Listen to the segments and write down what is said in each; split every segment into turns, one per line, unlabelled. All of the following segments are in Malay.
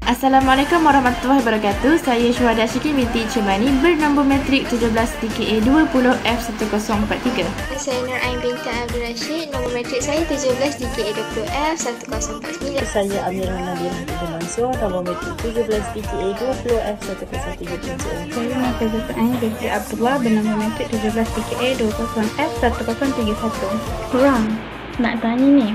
Assalamualaikum warahmatullahi wabarakatuh. Saya Syuhada Syikir binti Cemani bernombor matrik 17 DKA 20F1043.
Saya Nur Ain binti Abdul Rashid, nombor matrik saya 17 DKA 20F1049.
Saya Amirah Nadia Ibn Mansur, nombor matrik 17 DKA 20F1037.
Saya Nafizah Ain binti Abdullah bernombor matrik 17 DKA 20F1031. Korang nak tanya ni,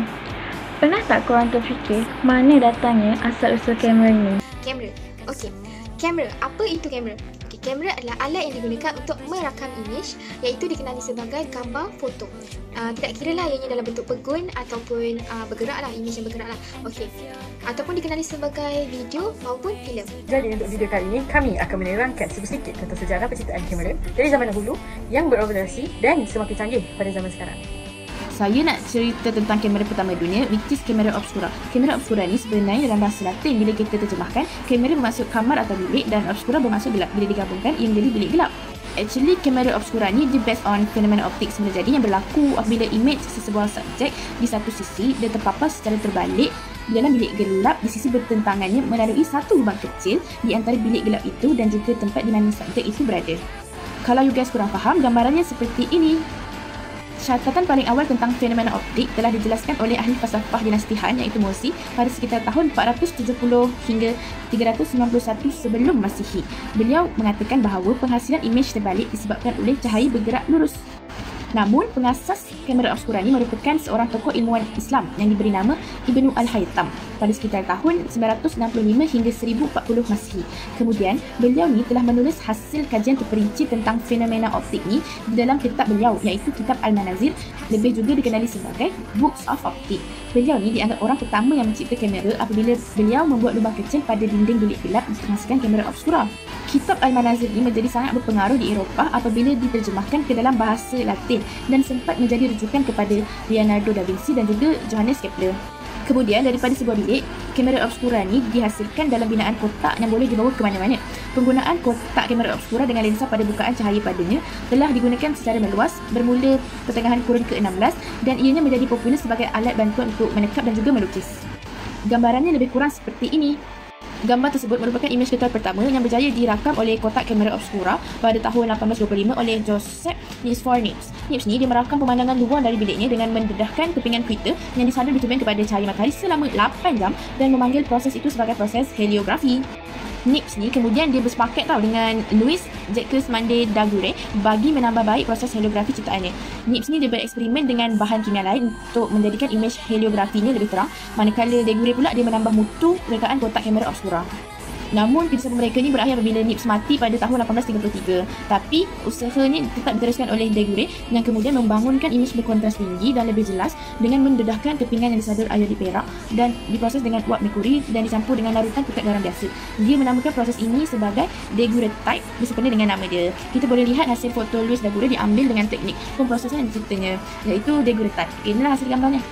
pernah tak korang terfikir mana datangnya asal-usul kamera ini?
Kamera. Okey. Kamera. Apa itu kamera? Okey, kamera adalah alat yang digunakan untuk merakam imej, iaitu dikenali sebagai gambar foto. Tidak kira lah ianya dalam bentuk pegun ataupun bergerak lah, imej yang bergerak lah. Okey. Ataupun dikenali sebagai video maupun filem.
Jadi untuk video kali ini, kami akan menerangkan sedikit tentang sejarah penciptaan kamera dari zaman dahulu yang berevolusi dan semakin canggih pada zaman sekarang.
Saya nak cerita tentang kamera pertama dunia, which is kamera obscura. Kamera obscura ni sebenarnya dalam bahasa Latin bila kita terjemahkan, kamera bermaksud kamar atau bilik dan obscura bermaksud gelap. Bila digabungkan, ia menjadi bilik gelap. Actually, kamera obscura ni dia based on fenomena optik sebenarnya jadi yang berlaku apabila imej sesebuah subjek di satu sisi dan terpapar secara terbalik di dalam bilik gelap di sisi bertentangannya melalui satu lubang kecil di antara bilik gelap itu dan juga tempat di mana subjek itu berada. Kalau you guys kurang faham, gambarannya seperti ini. Catatan paling awal tentang fenomena optik telah dijelaskan oleh ahli falsafah dinasti Han iaitu Mozi pada sekitar tahun 470 hingga 391 sebelum Masihi. Beliau mengatakan bahawa penghasilan imej terbalik disebabkan oleh cahaya bergerak lurus. Namun, pengasas kamera obscura ini merupakan seorang tokoh ilmuwan Islam yang diberi nama Ibnu Al-Haytham pada sekitar tahun 965 hingga 1040 Masihi. Kemudian, beliau ni telah menulis hasil kajian terperinci tentang fenomena optik ni di dalam kitab beliau iaitu kitab Al-Manazil, lebih juga dikenali sebagai Books of Optic. Beliau ni dianggap orang pertama yang mencipta kamera apabila beliau membuat lubang kecil pada dinding bilik gelap untuk menghasilkan kamera obscura. Kitab Al-Manazil ini menjadi sangat berpengaruh di Eropah apabila diterjemahkan ke dalam bahasa Latin dan sempat menjadi rujukan kepada Leonardo da Vinci dan juga Johannes Kepler. Kemudian daripada sebuah bilik, kamera obscura ni dihasilkan dalam binaan kotak yang boleh dibawa ke mana-mana. Penggunaan kotak kamera obscura dengan lensa pada bukaan cahaya padanya telah digunakan secara meluas bermula pertengahan kurun ke-16 dan ianya menjadi popular sebagai alat bantuan untuk menekap dan juga melukis. Gambarannya lebih kurang seperti ini. Gambar tersebut merupakan imej ketal pertama yang berjaya dirakam oleh kotak kamera obscura pada tahun 1825 oleh Joseph Niels. Niels ni dia merakam pemandangan luar dari biliknya dengan mendedahkan kepingan Twitter yang disalur di tubian kepada cahaya matahari selama 8 jam dan memanggil proses itu sebagai proses heliografi. Nips ni kemudian dia bersepakat dengan Louis Jacques Mande Daguerre bagi menambah baik proses heliografi ciptaannya. Nips ni dia bereksperimen dengan bahan kimia lain untuk menjadikan imej heliografinya lebih terang, manakala Daguerre pula dia menambah mutu rekaan kotak kamera obscura. Namun, kerjasama mereka ni berakhir apabila Nips mati pada tahun 1833. Tapi, usahanya tetap diteruskan oleh Daguerre yang kemudian membangunkan imej berkontras tinggi dan lebih jelas dengan mendedahkan kepingan yang disalur air di perak dan diproses dengan uap merkuri dan dicampur dengan larutan pekat garam biasa. Dia menamakan proses ini sebagai daguerreotype bersempena dengan nama dia. Kita boleh lihat hasil foto Louis Daguerre diambil dengan teknik pemprosesan yang diciptanya, iaitu daguerreotype. Inilah hasil gambarnya.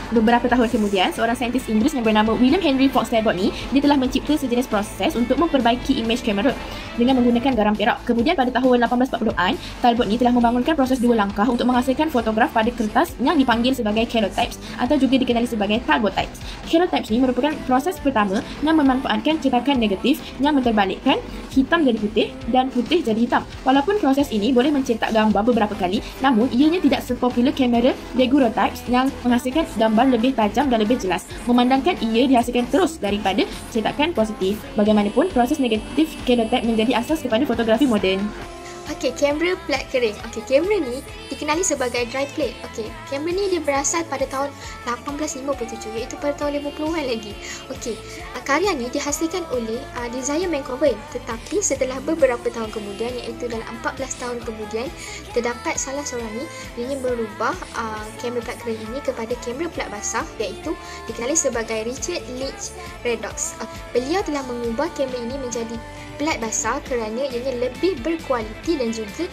Beberapa tahun kemudian, seorang saintis Inggris yang bernama William Henry Fox Talbot ni, dia telah mencipta sejenis proses untuk memperbaiki imej kamera dengan menggunakan garam perak. Kemudian pada tahun 1840-an, Talbot ni telah membangunkan proses dua langkah untuk menghasilkan fotograf pada kertas yang dipanggil sebagai calotypes atau juga dikenali sebagai talbotypes. Calotypes ni merupakan proses pertama yang memanfaatkan cetakan negatif yang menterbalikkan hitam jadi putih dan putih jadi hitam. Walaupun proses ini boleh mencetak gambar beberapa kali, namun ianya tidak sepopular kamera daguerreotypes yang menghasilkan gambar lebih tajam dan lebih jelas, memandangkan ia dihasilkan terus daripada cetakan positif. Bagaimanapun, proses negatif calotype menjadi asas kepada fotografi moden.
Okey, kamera plat kering. Okey, kamera ni dikenali sebagai dry plate. Okey, kamera ni dia berasal pada tahun 1857 iaitu pada tahun 50-an lagi. Okey, karya ni dihasilkan oleh Desire Mancoven, tetapi setelah beberapa tahun kemudian iaitu dalam 14 tahun kemudian terdapat salah seorang ni dia berubah kamera plat kering ini kepada kamera plat basah iaitu dikenali sebagai Richard Leach Redox. Beliau telah mengubah kamera ini menjadi plat basah kerana ianya lebih berkualiti dan juga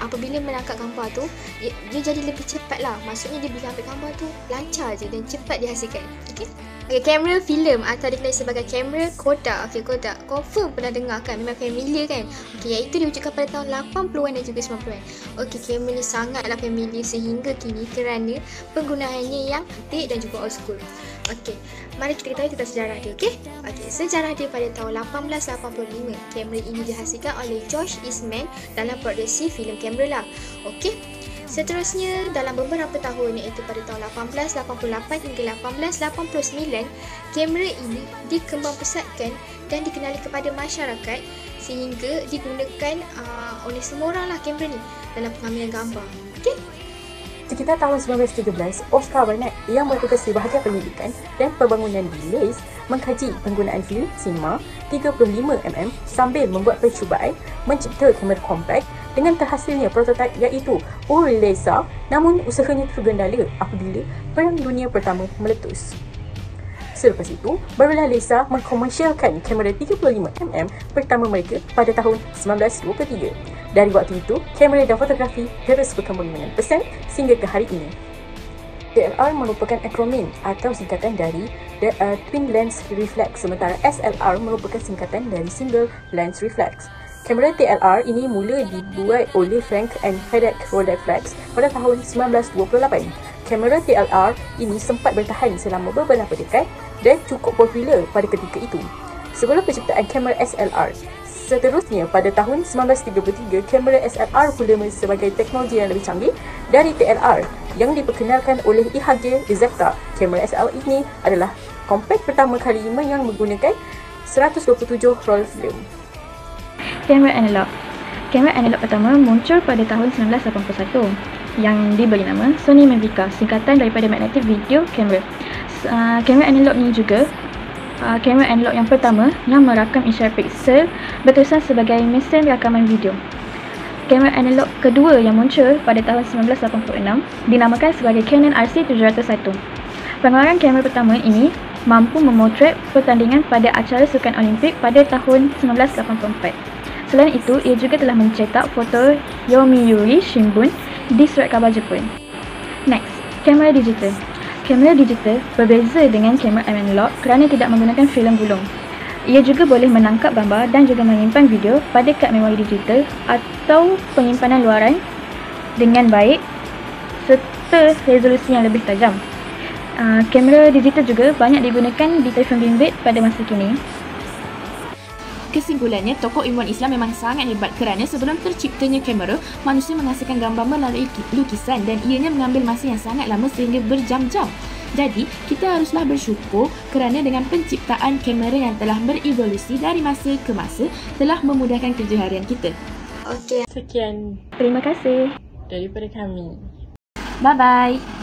apabila menangkap gambar tu dia jadi lebih cepat lah. Maksudnya dia bila ambil gambar tu lancar je dan cepat dihasilkan. Okay, kamera filem atau dikenali sebagai kamera Kodak. Okay, Kodak confirm pernah dengar kan, memang familiar kan. Okay, iaitu diwujudkan pada tahun 80-an dan juga 90-an. Okay, kamera ni sangatlah familiar sehingga kini kerana penggunaannya yang antik dan juga old school. Okey, mari kita ketahui tentang sejarah dia, okey? Okey, sejarah dia pada tahun 1885. Kamera ini dihasilkan oleh George Eastman dalam produksi filem kamera lah. Okey. Seterusnya, dalam beberapa tahun iaitu pada tahun 1888 hingga 1889, kamera ini dikembangpesatkan dan dikenali kepada masyarakat sehingga digunakan oleh semua orang lah kamera ni dalam pengambilan gambar. Okey?
Sekitar tahun 1913, Oscar Barnett yang bertugas di bahagian pendidikan dan pembangunan di Leeds mengkaji penggunaan filem sinema 35mm sambil membuat percubaan mencipta kamera kompak dengan terhasilnya prototipe iaitu Uri Laser, namun usahanya tergendala apabila Perang Dunia Pertama meletus. Selepas itu, barulah Laser mengkomersialkan kamera 35mm pertama mereka pada tahun 1923. Dari waktu itu, kamera dan fotografi terus berkembang dengan pesat sehingga ke hari ini. DLR merupakan akronim atau singkatan dari Twin Lens Reflex, sementara SLR merupakan singkatan dari Single Lens Reflex. Kamera DLR ini mula dibuat oleh Frank and Frederick Rolleiflex pada tahun 1928. Kamera DLR ini sempat bertahan selama beberapa dekad dan cukup popular pada ketika itu. Sebelum penciptaan kamera SLR, seterusnya pada tahun 1933, kamera SLR pula sebagai teknologi yang lebih canggih dari TLR yang diperkenalkan oleh IHG Exakta. Kamera SLR ini adalah kompak pertama kali yang menggunakan 127 roll film.
Kamera analog. Kamera analog pertama muncul pada tahun 1981 yang diberi nama Sony Mavica, singkatan daripada Magnetic Video Camera. Kamera analog ni juga kamera analog yang pertama yang merakam isyarat piksel berterusan sebagai mesin rakaman video. Kamera analog kedua yang muncul pada tahun 1986 dinamakan sebagai Canon RC701. Pengeluaran kamera pertama ini mampu memotret pertandingan pada acara sukan Olimpik pada tahun 1984. Selain itu, ia juga telah mencetak foto Yomiuri Shimbun di surat khabar Jepun. Next, kamera digital. Kamera digital berbeza dengan kamera analog kerana tidak menggunakan filem gulung. Ia juga boleh menangkap gambar dan juga menyimpan video pada kad memori digital atau penyimpanan luaran dengan baik serta resolusi yang lebih tajam. Kamera digital juga banyak digunakan di telefon bimbit pada masa kini.
Kesimpulannya, tokoh ilmuwan Islam memang sangat hebat kerana sebelum terciptanya kamera, manusia menghasilkan gambar melalui lukisan dan ianya mengambil masa yang sangat lama sehingga berjam-jam. Jadi, kita haruslah bersyukur kerana dengan penciptaan kamera yang telah berevolusi dari masa ke masa telah memudahkan kerja harian kita.
Okey.
Sekian
Terima kasih.
daripada kami.
Bye-bye.